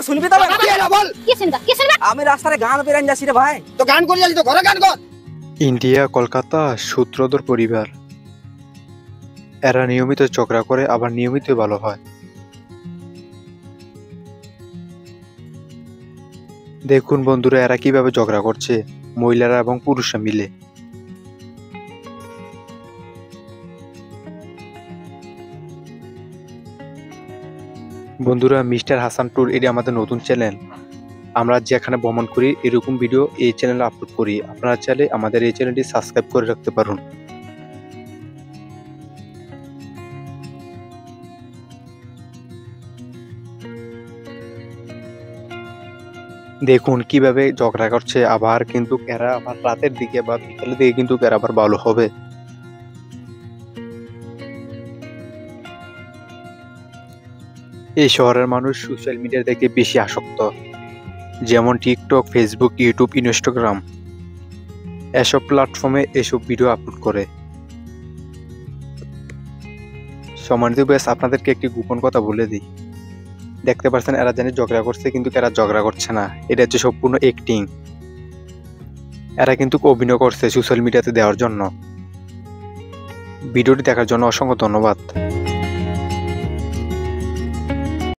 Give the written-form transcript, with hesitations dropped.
শুনবি তবে কি হলো বল? কি শুনবা কি শুনবা? আমি রাস্তায় গান বেরান যাচ্ছি রে ভাই। তো গান করে যাচ্ছি তো ঘরে গান কর। ইন্ডিয়া কলকাতা সূত্রধর পরিবার, এরা নিয়মিত ঝগড়া করে আবার নিয়মিত ভালো হয়। দেখুন বন্ধুরা, এরা কিভাবে ঝগড়া করছে, মহিলারা এবং পুরুষরা মিলে। বন্ধুরা, মিস্টার হাসান ট্যুর এটি আমাদের নতুন চ্যানেল। আমরা যেখানে ভ্রমণ করি এরকম ভিডিও এই চ্যানেলে আপলোড করি। আপনারা চাইলে আমাদের এই চ্যানেলটি সাবস্ক্রাইব করে রাখতে পারেন। দেখুন কিভাবে ঝগড়া করছে, আবার কিন্তু এরা আবার রাতের দিকে বা বিকেলের দিকে কিন্তু এরা আবার ভালো হবে। এই শহরের মানুষ সোশ্যাল মিডিয়া থেকে বেশি আসক্ত, যেমন টিকটক, ফেসবুক, ইউটিউব, ইনস্টাগ্রাম, এসব প্ল্যাটফর্মে এসব ভিডিও আপলোড করে। সম্মানিত ব্যাস, আপনাদেরকে একটি গোপন কথা বলে দিই। দেখতে পাচ্ছেন এরা জানি ঝগড়া করছে, কিন্তু এরা ঝগড়া করছে না, এটা হচ্ছে সম্পূর্ণ অ্যাক্টিং। এরা কিন্তু অভিনয় করছে সোশ্যাল মিডিয়াতে দেওয়ার জন্য। ভিডিওটি দেখার জন্য অসংখ্য ধন্যবাদ।